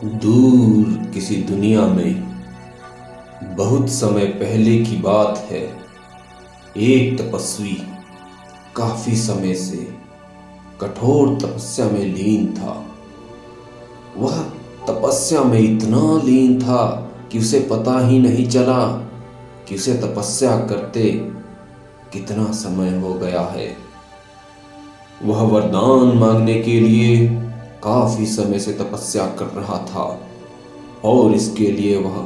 दूर किसी दुनिया में बहुत समय पहले की बात है। एक तपस्वी काफी समय से कठोर तपस्या में लीन था। वह तपस्या में इतना लीन था कि उसे पता ही नहीं चला कि उसे तपस्या करते कितना समय हो गया है। वह वरदान मांगने के लिए काफी समय से तपस्या कर रहा था और इसके लिए वह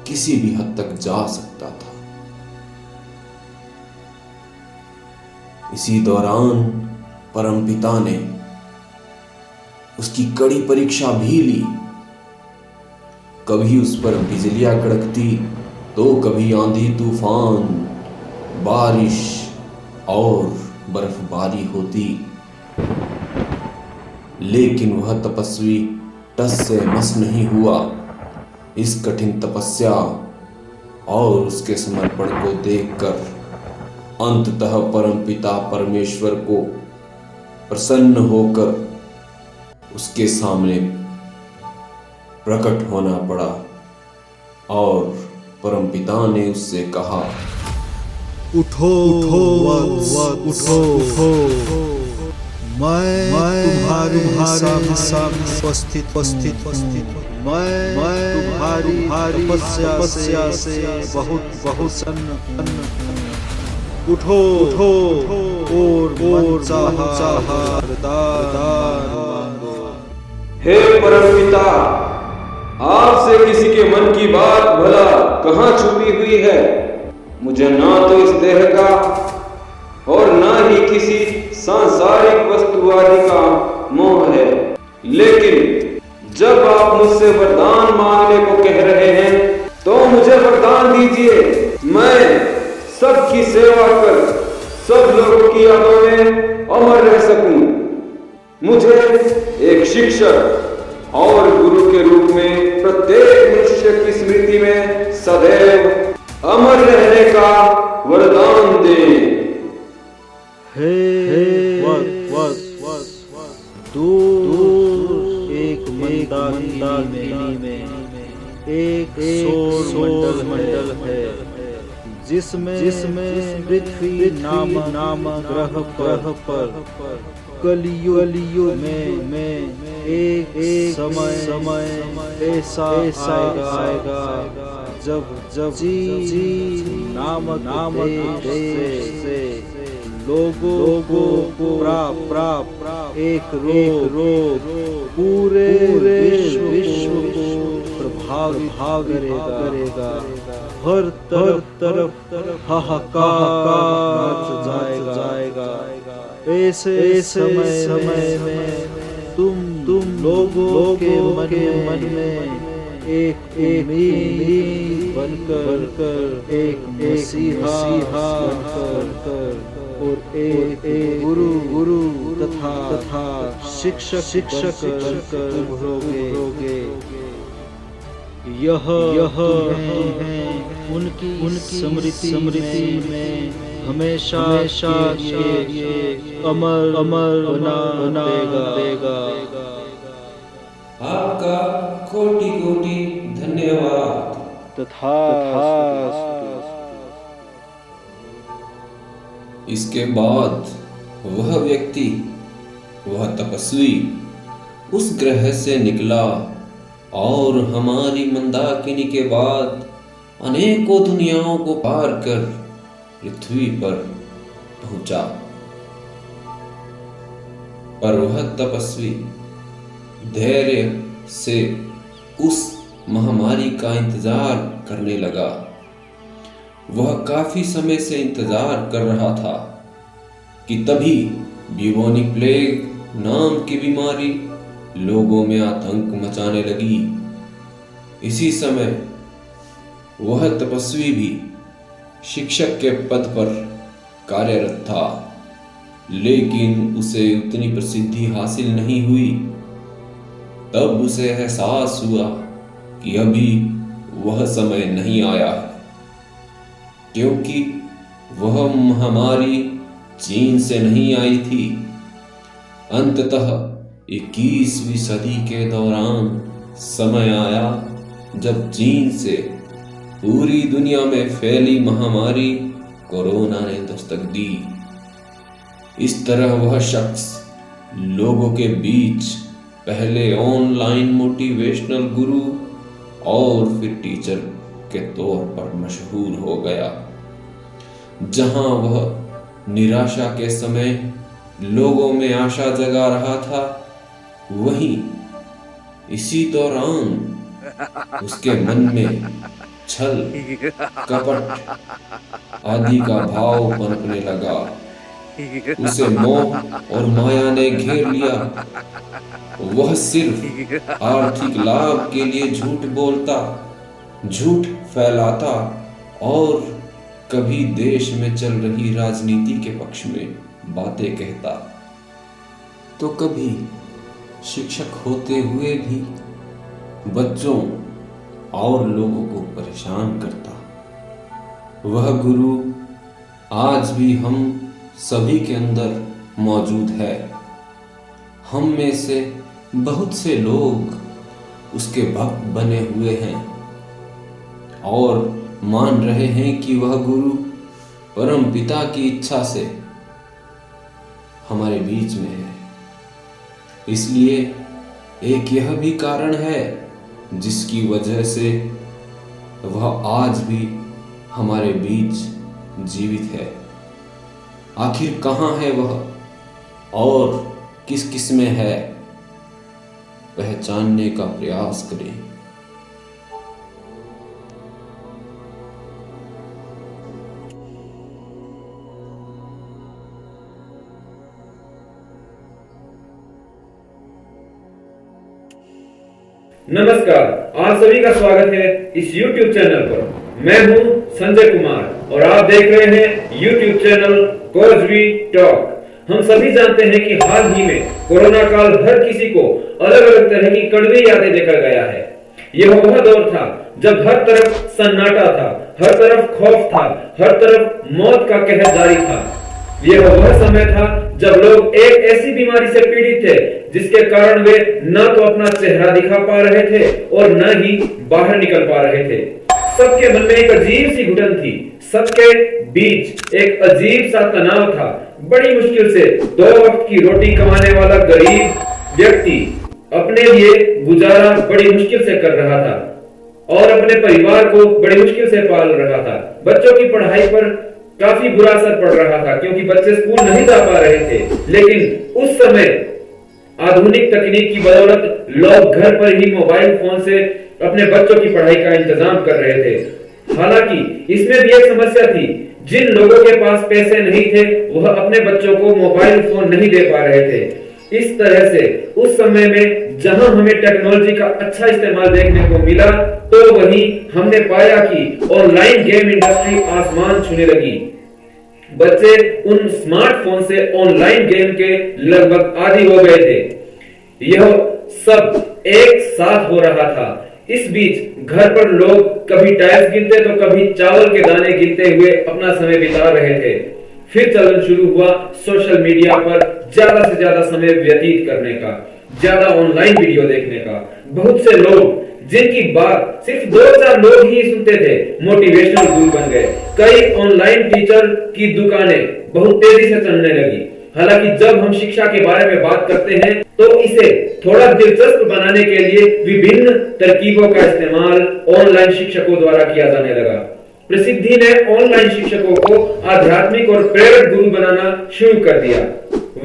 किसी भी हद तक जा सकता था। इसी दौरान परमपिता ने उसकी कड़ी परीक्षा भी ली। कभी उस पर बिजलियां कड़कती तो कभी आंधी तूफान, बारिश और बर्फबारी होती, लेकिन वह तपस्वी टस से मस नहीं हुआ। इस कठिन तपस्या और उसके समर्पण को देखकर अंततः परमपिता परमेश्वर को प्रसन्न होकर उसके सामने प्रकट होना पड़ा और परमपिता ने उससे कहा, उठो उठो उठो उठो, मैं तुम्हारे सामने उपस्थित मैं तुम्हारी तपस्या से बहुत प्रसन्न। उठो उठो और चाहा वरदान मांगो। हे परमपिता, आपसे किसी के मन की बात भला कहाँ छुपी हुई है। मुझे ना तो इस देह का और ना ही किसी सांसारिक वस्तु आदि का मोह है, लेकिन जब आप मुझसे वरदान मांगने को कह रहे हैं तो मुझे वरदान दीजिए। मैं सबकी सेवा कर सब लोगों की यादों में अमर रह सकूं। मुझे एक शिक्षक और गुरु के रूप में प्रत्येक मनुष्य की स्मृति में सदैव अमर रहने का वरदान दें। दूर एक मंदाकिनी में एक सौर मंडल है, जिसमें पृथ्वी नाम ग्रह पर कलियुग में एक समय ऐसा आएगा जब जी नाम देश से लोगों को प्राप्त एक रोग पूरे विश्व को प्रभाव करेगा। हर तरफ हाहाकार जाएगा। ऐसे समय में तुम लोगों के मन में एक उम्मीद बनकर एक मसीहा बनकर और एक गुरु तथा शिक्षक बनकर उभरोगे। यह तुम्हें उनकी स्मृति में हमेशा अमर बना देगा। आपका कोटि कोटि धन्यवाद। तथास्तु। इसके बाद वह व्यक्ति, वह तपस्वी उस ग्रह से निकला और हमारी मंदाकिनी के बाद अनेकों दुनियाओं को पार कर पृथ्वी पर पहुंचा। पर वह तपस्वी धैर्य से उस महामारी का इंतजार करने लगा। वह काफी समय से इंतजार कर रहा था कि तभी ब्यूबोनिक प्लेग नाम की बीमारी लोगों में आतंक मचाने लगी। इसी समय वह तपस्वी भी शिक्षक के पद पर कार्यरत था, लेकिन उसे उतनी प्रसिद्धि हासिल नहीं हुई। तब उसे एहसास हुआ कि अभी वह समय नहीं आया है, क्योंकि वह महामारी चीन से नहीं आई थी। अंततः 21वीं सदी के दौरान समय आया जब चीन से पूरी दुनिया में फैली महामारी कोरोना ने दस्तक दी। इस तरह वह शख्स लोगों के बीच पहले ऑनलाइन मोटिवेशनल गुरु और फिर टीचर के तौर पर मशहूर हो गया। जहां वह निराशा के समय लोगों में आशा जगा रहा था, वहीं इसी दौरान उसके मन में छल, कपट आदि का भाव पनपने लगा। उसे मोह और माया ने घेर लिया। वह सिर्फ आर्थिक लाभ के लिए झूठ बोलता, झूठ फैलाता और कभी देश में चल रही राजनीति के पक्ष में बातें कहता, तो कभी शिक्षक होते हुए भी बच्चों और लोगों को परेशान करता। वह गुरु आज भी हम सभी के अंदर मौजूद है। हम में से बहुत से लोग उसके भक्त बने हुए हैं और मान रहे हैं कि वह गुरु परम पिता की इच्छा से हमारे बीच में है। इसलिए एक यह भी कारण है जिसकी वजह से वह आज भी हमारे बीच जीवित है। आखिर कहाँ है वह और किस किस में है, पहचानने का प्रयास करें। नमस्कार, आप सभी का स्वागत है इस YouTube चैनल पर। मैं हूं संजय कुमार और आप देख रहे हैं YouTube चैनल कोजवी टॉक। हम सभी जानते हैं कि हाल ही में कोरोना काल हर किसी को अलग अलग तरह की कड़वी यादें लेकर गया है। यह वह दौर था जब हर तरफ सन्नाटा था, हर तरफ खौफ था, हर तरफ मौत का कहर जारी था। यह वह समय था जब लोग एक ऐसी बीमारी से पीड़ित थे जिसके कारण वे न तो अपना चेहरा दिखा पा रहे थे और न ही बाहर निकल पा रहे थे। सबके मन में एक अजीब सी घुटन थी, सबके बीच एक अजीब सा तनाव था। बड़ी मुश्किल से 2 वक्त की रोटी कमाने वाला गरीब व्यक्ति अपने लिए गुजारा बड़ी मुश्किल से कर रहा था और अपने परिवार को बड़ी मुश्किल से पाल रहा था। बच्चों की पढ़ाई पर काफी बुरा असर पड़ रहा था क्योंकि बच्चे स्कूल नहीं जा पा रहे थे। लेकिन उस समय आधुनिक तकनीक की बदौलत लोग घर पर ही मोबाइल फोन से अपने बच्चों की पढ़ाई का इंतजाम कर रहे थे। हालांकि इसमें भी एक समस्या थी, जिन लोगों के पास पैसे नहीं थे वह अपने बच्चों को मोबाइल फोन नहीं दे पा रहे थे। इस तरह से उस समय में जहां हमें टेक्नोलॉजी का अच्छा इस्तेमाल देखने को मिला, तो वहीं हमने पाया कि ऑनलाइन गेम इंडस्ट्री आसमान छूने लगी। बच्चे उन स्मार्टफोन से ऑनलाइन गेम के लगभग आदी हो गए थे। यह सब एक साथ हो रहा था। इस बीच घर पर लोग कभी टाइल्स गिनते तो कभी चावल के दाने गिनते हुए अपना समय बिता रहे थे। फिर चलन शुरू हुआ सोशल मीडिया पर ज्यादा से ज्यादा समय व्यतीत करने का, ज्यादा ऑनलाइन वीडियो देखने का। बहुत से लोग जिनकी बात सिर्फ 2-4 लोग ही सुनते थे, मोटिवेशनल गुरु बन गए। कई ऑनलाइन टीचर की दुकानें बहुत तेजी से चलने लगी। हालांकि जब हम शिक्षा के बारे में बात करते हैं तो इसे थोड़ा दिलचस्प बनाने के लिए विभिन्न तरकीबों का इस्तेमाल ऑनलाइन शिक्षकों द्वारा किया जाने लगा। प्रसिद्धि ने ऑनलाइन शिक्षकों को आध्यात्मिक और प्रेरक गुरु बनाना शुरू कर दिया।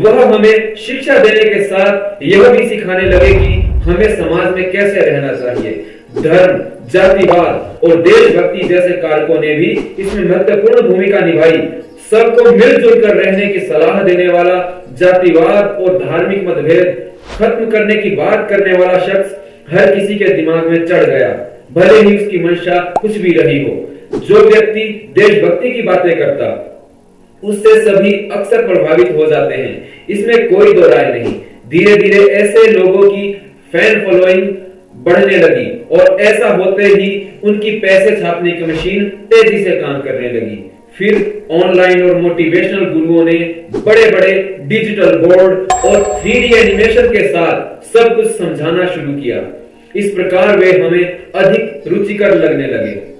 वह हमें शिक्षा देने के साथ यह भी सिखाने लगे कि हमें समाज में कैसे रहना चाहिए। धर्म, जातिवाद और देशभक्ति जैसे कारकों ने भी इसमें महत्वपूर्ण भूमिका निभाई। सबको मिलजुल कर रहने की सलाह देने वाला, जातिवाद और धार्मिक मतभेद खत्म करने की बात करने वाला शख्स हर किसी के दिमाग में चढ़ गया, भले ही उसकी मंशा कुछ भी रही हो। जो व्यक्ति देशभक्ति की बातें करता, उससे सभी अक्सर प्रभावित हो जाते हैं, इसमें कोई दो राय नहीं। धीरे धीरे ऐसे लोगों की फैन फॉलोइंग बढ़ने लगी और ऐसा होते ही उनकी पैसे छापने की मशीन तेजी से काम करने लगी। फिर ऑनलाइन और मोटिवेशनल गुरुओं ने बड़े बड़े डिजिटल बोर्ड और 3D एनिमेशन के साथ सब कुछ समझाना शुरू किया। इस प्रकार वे हमें अधिक रुचिकर लगने लगे।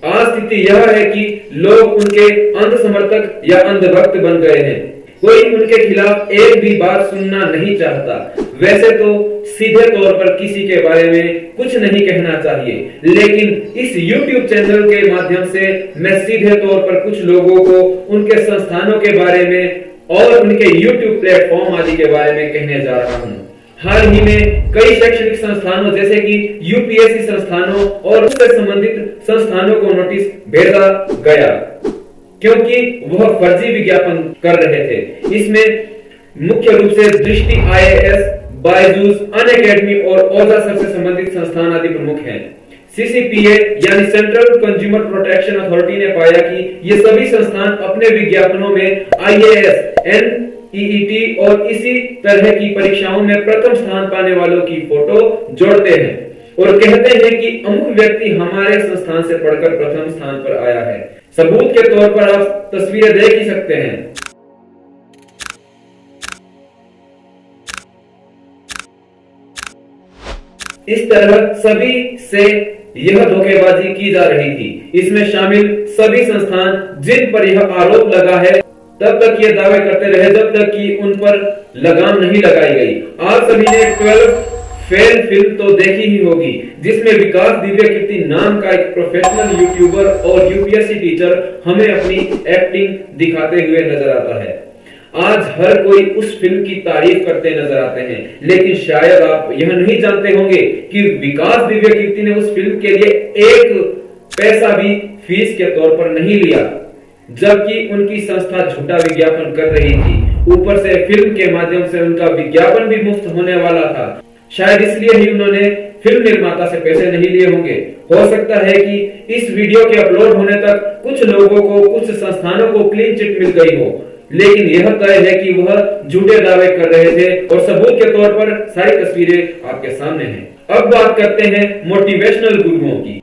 आज स्थिति यह है कि लोग उनके अंध समर्थक या अंधभक्त बन गए हैं। कोई उनके खिलाफ एक भी बात सुनना नहीं चाहता। वैसे तो सीधे तौर पर किसी के बारे में कुछ नहीं कहना चाहिए, लेकिन इस YouTube चैनल के माध्यम से मैं सीधे तौर पर कुछ लोगों को उनके संस्थानों के बारे में और उनके YouTube प्लेटफॉर्म आदि के बारे में कहने जा रहा हूं। हाल ही में कई शैक्षणिक संस्थानों जैसे कि यूपीएससी संस्थानों और उससे संबंधित संस्थानों को नोटिस भेजा गया क्योंकि वह फर्जी विज्ञापन कर रहे थे। इसमें मुख्य रूप से दृष्टि आईएएस, बायजूस, अनअकैडमी और ओजा सर से संबंधित संस्थान आदि प्रमुख हैं। सीसीपीए यानी सेंट्रल कंज्यूमर प्रोटेक्शन अथॉरिटी ने पाया कि ये सभी संस्थान अपने विज्ञापनों में आईएएस, एनईईटी और इसी तरह की परीक्षाओं में प्रथम स्थान पाने वालों की फोटो जोड़ते हैं और कहते हैं कि अमुक व्यक्ति हमारे संस्थान से पढ़कर प्रथम स्थान पर आया है। सबूत के तौर पर आप तस्वीरें देख ही सकते हैं। इस तरह सभी से यह धोखेबाजी की जा रही थी। इसमें शामिल सभी संस्थान जिन पर यह आरोप लगा है तब तक ये दावे करते रहे जब तक कि उन पर लगाम नहीं लगाई गई। आप सभी ने 12 फेल फिल्म तो देखी ही होगी, जिसमें विकास दिव्य कीर्ति नाम का एक प्रोफेशनल यूट्यूबर और यूपीएससी टीचर हमें अपनी एक्टिंग दिखाते हुए नजर आता है। आज हर कोई उस फिल्म की तारीफ करते नजर आते हैं, लेकिन शायद आप यह नहीं जानते होंगे कि विकास दिव्य कीर्ति ने उस फिल्म के लिए एक पैसा भी फीस के तौर पर नहीं लिया, जबकि उनकी संस्था झूठा विज्ञापन कर रही थी। ऊपर से फिल्म के माध्यम से उनका विज्ञापन भी मुफ्त होने वाला था। शायद इसलिए ही उन्होंने फिल्म निर्माता से पैसे नहीं लिए होंगे। हो सकता है कि इस वीडियो के अपलोड होने तक कुछ लोगों को, कुछ संस्थानों को क्लीन चिट मिल गई हो, लेकिन यह तय है कि वह झूठे दावे कर रहे थे और सबूत के तौर पर सारी तस्वीरें आपके सामने हैं। अब बात करते हैं मोटिवेशनल गुरुओं की।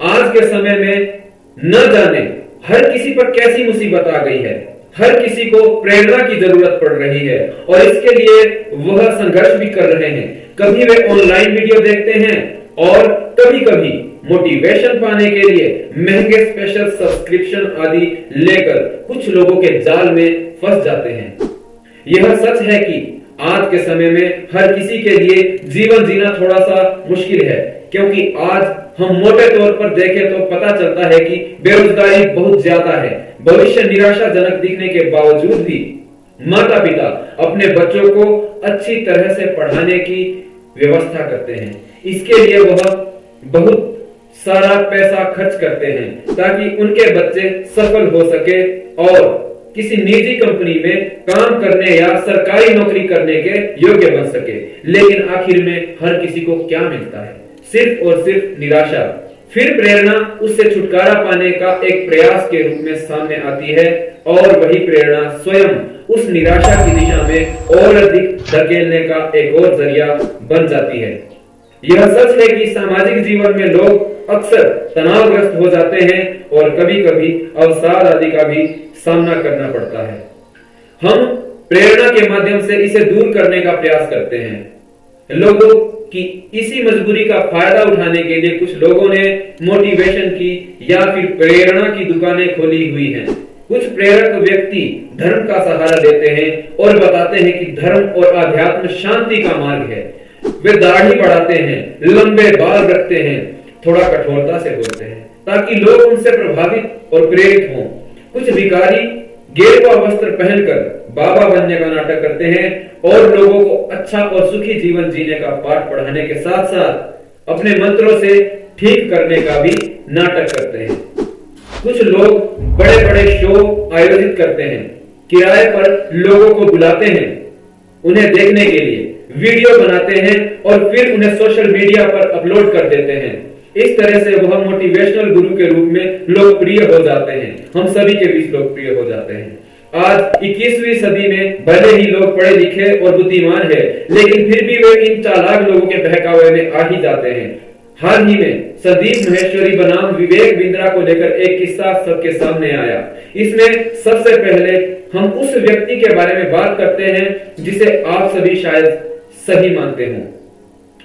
आज के समय में न जाने हर किसी पर कैसी मुसीबत आ गई है। हर किसी को प्रेरणा की जरूरत पड़ रही है और इसके लिए वह संघर्ष भी कर रहे हैं। कभी वे ऑनलाइन वीडियो देखते हैं और कभी-कभी मोटिवेशन पाने के लिए महंगे स्पेशल सब्सक्रिप्शन आदि लेकर कुछ लोगों के जाल में फंस जाते हैं। यह सच है कि आज के समय में हर किसी के लिए जीवन जीना थोड़ा सा मुश्किल है, क्योंकि आज हम मोटे तौर पर देखें तो पता चलता है कि बेरोजगारी बहुत ज्यादा है। भविष्य निराशाजनक दिखने के बावजूद भी माता पिता अपने बच्चों को अच्छी तरह से पढ़ाने की व्यवस्था करते हैं। इसके लिए वह बहुत सारा पैसा खर्च करते हैं ताकि उनके बच्चे सफल हो सके और किसी निजी कंपनी में काम करने या सरकारी नौकरी करने के योग्य बन सके। लेकिन आखिर में हर किसी को क्या मिलता है? सिर्फ और सिर्फ निराशा। फिर प्रेरणा उससे छुटकारा पाने का एक प्रयास के रूप में सामने आती है और वही प्रेरणा स्वयं उस निराशा की दिशा में और अधिक धकेलने का एक और जरिया बन जाती है। यह सच है कि सामाजिक जीवन में लोग अक्सर तनावग्रस्त हो जाते हैं और कभी-कभी अवसाद आदि का भी सामना करना पड़ता है। हम प्रेरणा के माध्यम से इसे दूर करने का प्रयास करते हैं। लोगों की इसी मजबूरी का फायदा उठाने के लिए कुछ लोगों ने मोटिवेशन की या फिर प्रेरणा की दुकानें खोली हुई हैं। कुछ प्रेरक व्यक्ति धर्म का सहारा लेते हैं और बताते हैं कि धर्म और आध्यात्म शांति का मार्ग है। वे दाढ़ी बढ़ाते हैं, लंबे बाल रखते हैं, थोड़ा कठोरता से बोलते हैं ताकि लोग उनसे प्रभावित और प्रेरित हों। कुछ भिखारी गेरुआ वस्त्र पहनकर बाबा बनने का नाटक करते हैं और लोगों को अच्छा और सुखी जीवन जीने का पाठ पढ़ाने के साथ साथ अपने मंत्रों से ठीक करने का भी नाटक करते हैं। कुछ लोग बड़े बड़े शो आयोजित करते हैं, किराए पर लोगों को बुलाते हैं, उन्हें देखने के लिए वीडियो बनाते हैं और फिर उन्हें सोशल मीडिया पर अपलोड कर देते हैं। इस तरह से वह मोटिवेशनल गुरु के रूप में लोकप्रिय हो जाते हैं। हम सभी के बीच लोकप्रिय हो जाते हैं। आज 21वीं सदी में भले ही लोग पढ़े लिखे और बुद्धिमान है, लेकिन फिर भी वे इन चालाक लोगों के बहकावे में आ ही जाते हैं। हाल ही में संदीप महेश्वरी बनाम विवेक बिंद्रा को लेकर एक किस्सा सबके सामने आया। इसमें सबसे पहले हम उस व्यक्ति के बारे में बात करते हैं जिसे आप सभी शायद सही मानते हों।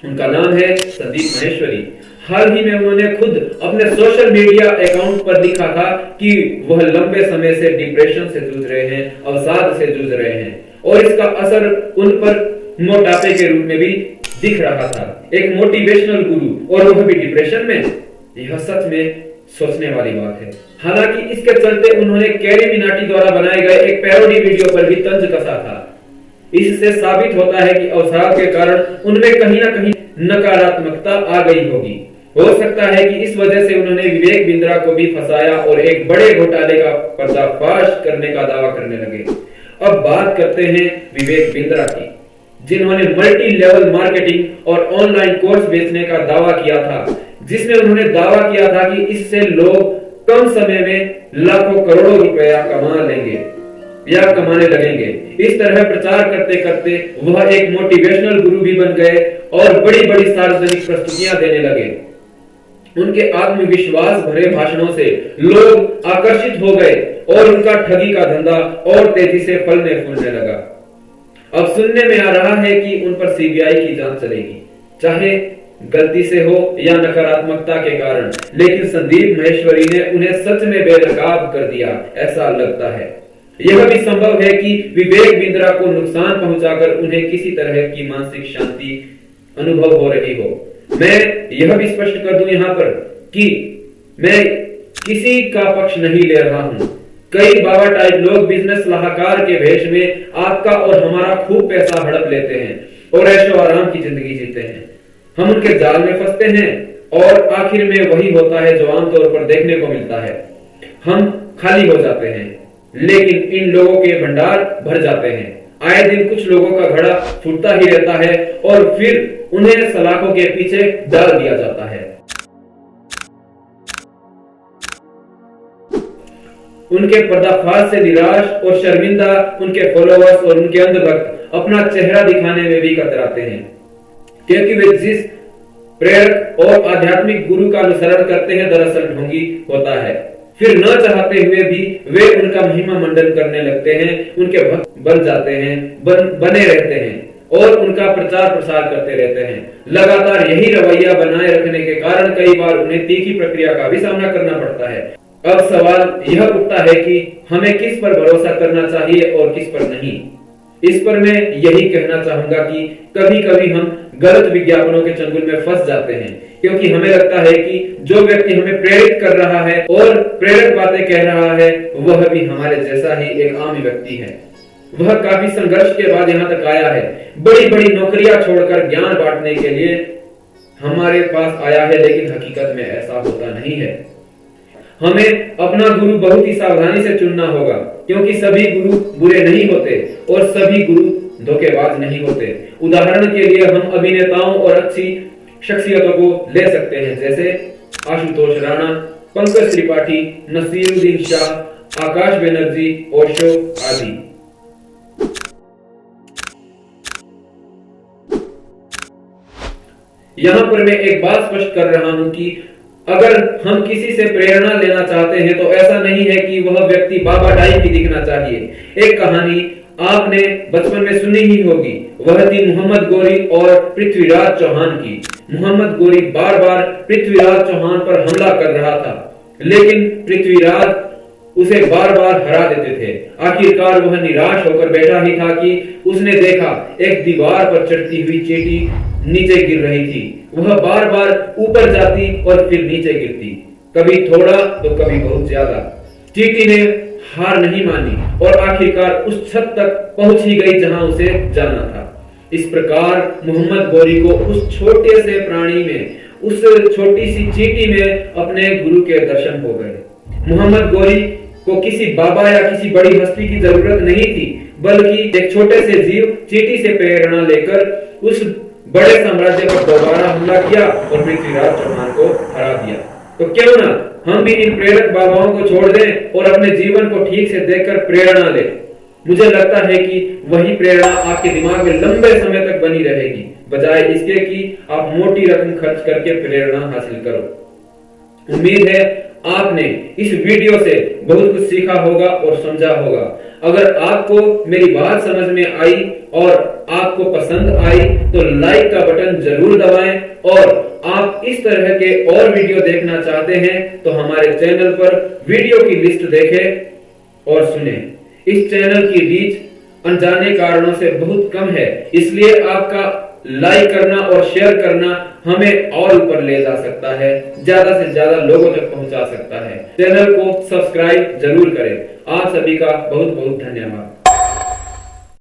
उनका नाम है संदीप माहेश्वरी। हाल ही में उन्होंने खुद अपने सोशल मीडिया अकाउंट पर लिखा था कि वह लंबे समय से डिप्रेशन से जूझ रहे हैं, अवसाद से जूझ रहे हैं और इसका असर उन पर मोटापे के रूप में भी दिख रहा था। एक मोटिवेशनल गुरु और वह भी डिप्रेशन में, यह सच में सोचने वाली बात है। हालांकि इसके चलते उन्होंने कैरी मिनाटी द्वारा बनाए गए एक पैरोडी वीडियो पर भी तंज कसा था। इससे साबित होता है कि अवसाद के कारण उनमें कहीं ना कहीं नकारात्मकता आ गई होगी। हो सकता है कि इस वजह से उन्होंने विवेक बिंद्रा को भी फंसाया और एक बड़े घोटाले का पर्दाफाश करने का दावा करने लगे। अब बात करते हैं विवेक बिंद्रा की, जिन्होंने मल्टी लेवल मार्केटिंग और ऑनलाइन कोर्स बेचने का दावा किया था, जिसमें उन्होंने दावा किया था कि इससे लोग कम समय में लाखों करोड़ों रुपया कमा लेंगे या कमाने लगेंगे। इस तरह प्रचार करते करते वह एक मोटिवेशनल गुरु भी बन गए और बड़ी बड़ी सार्वजनिक प्रस्तुतियां देने लगे। उनके आत्मविश्वास भरे भाषणों से लोग आकर्षित हो गए और उनका ठगी का धंधा और तेजी से फलने फूलने लगा। अब सुनने में आ रहा है कि उन पर सीबीआई की जांच चलेगी, चाहे गलती से हो या नकारात्मकता के कारण, लेकिन संदीप माहेश्वरी ने उन्हें सच में बेनकाब कर दिया, ऐसा लगता है। यह भी संभव है कि विवेक बिंद्रा को नुकसान पहुंचाकर उन्हें किसी तरह की मानसिक शांति अनुभव हो रही हो। मैं यह भी स्पष्ट कर दूं यहां पर कि मैं किसी का पक्ष नहीं ले रहा हूं। कई बाबा टाइप लोग बिजनेस सलाहकार के भेष में आपका और हमारा खूब पैसा हड़प लेते हैं और ऐशो आराम की जिंदगी जीते हैं। हम उनके जाल में फंसते हैं और आखिर में वही होता है जो आमतौर पर देखने को मिलता है। हम खाली हो जाते हैं, लेकिन इन लोगों के भंडार भर जाते हैं। आए दिन कुछ लोगों का घड़ा फूटता ही रहता है और फिर उन्हें सलाखों के पीछे डाल दिया जाता है। उनके पर्दाफाश से निराश और शर्मिंदा उनके फॉलोअर्स और उनके अंधभक्त अपना चेहरा दिखाने में भी कतराते हैं, क्योंकि वे जिस प्रेरक और आध्यात्मिक गुरु का अनुसरण करते हैं दरअसल ढोंगी होता है। फिर न चाहते हुए भी वे उनका महिमा मंडन करने लगते हैं, उनके भक्त बन जाते हैं, बने रहते हैं और उनका प्रचार प्रसार करते रहते हैं। लगातार यही रवैया बनाए रखने के कारण कई बार उन्हें तीखी प्रक्रिया का भी सामना करना पड़ता है। अब सवाल यह उठता है कि हमें किस पर भरोसा करना चाहिए और किस पर नहीं। इस पर मैं यही कहना चाहूंगा कि कभी कभी हम गलत विज्ञापनों के चंगुल में फंस जाते हैं, क्योंकि हमें लगता है कि जो व्यक्ति हमें प्रेरित कर रहा है और प्रेरक बातें कह रहा है वह भी हमारे जैसा ही एक आम व्यक्ति है। वह काफी संघर्ष के बाद यहाँ तक आया है, बड़ी बड़ी नौकरियां छोड़कर ज्ञान बांटने के लिए हमारे पास आया है, लेकिन हकीकत में ऐसा होता नहीं है। हमें अपना गुरु बहुत ही सावधानी से चुनना होगा, क्योंकि सभी गुरु बुरे नहीं होते और सभी गुरु धोखेबाज नहीं होते। उदाहरण के लिए हम अभिनेताओं और अच्छी शख्सियतों को ले सकते हैं, जैसे आशुतोष राणा, पंकज त्रिपाठी, नसीरुद्दीन शाह, आकाश बनर्जी, ओशो आदि। यहां पर मैं एक बात स्पष्ट कर रहा हूं कि अगर हम किसी से प्रेरणा लेना चाहते हैं तो ऐसा नहीं है कि वह व्यक्ति बाबा टाइप ही दिखना चाहिए। एक कहानी आपने बचपन में सुनी ही होगी, वह थी मोहम्मद गोरी और पृथ्वीराज चौहान की। मोहम्मद गोरी बार बार पृथ्वीराज चौहान पर हमला कर रहा था, लेकिन पृथ्वीराज उसे बार बार हरा देते थे। आखिरकार वह निराश होकर बैठा ही था कि उसने देखा एक दीवार पर चढ़ती हुई चींटी नीचे गिर रही थी। वह बार बार ऊपर जाती और फिर नीचे गिरती, कभी थोड़ा तो कभी बहुत ज्यादा। चींटी ने हार नहीं मानी और आखिरकार उस छत तक पहुंच ही गई जहां उसे जाना था। इस प्रकार मोहम्मद गोरी को उस छोटे से प्राणी में, उस छोटी सी चींटी में अपने गुरु के दर्शन हो गए। मोहम्मद गोरी को किसी बाबा या किसी बड़ी हस्ती की जरूरत नहीं थी, बल्कि एक छोटे से जीव चींटी से प्रेरणा लेकर उस बड़े साम्राज्य पर दोबारा हमला किया और पृथ्वीराज चौहान को हरा दिया। तो क्यों ना हम भी इन प्रेरक बाबाओं को छोड़ दें और अपने जीवन को ठीक से देखकर प्रेरणा लें। मुझे लगता है कि वही प्रेरणा आपके दिमाग में लंबे समय तक बनी रहेगी, बजाय इसके कि आप मोटी रकम खर्च करके प्रेरणा हासिल करो। उम्मीद है आपने इस वीडियो से बहुत कुछ सीखा होगा और समझा होगा। अगर आपको मेरी बात समझ में आई और आपको पसंद आई तो लाइक का बटन जरूर दबाएं, और आप इस तरह के और वीडियो देखना चाहते हैं तो हमारे चैनल पर वीडियो की लिस्ट देखें और सुने। इस चैनल की रीच अनजाने कारणों से बहुत कम है, इसलिए आपका लाइक करना और शेयर करना हमें और ऊपर ले जा सकता है, ज्यादा से ज्यादा लोगों तक पहुंचा सकता है। चैनल को सब्सक्राइब जरूर करें। आप सभी का बहुत बहुत धन्यवाद।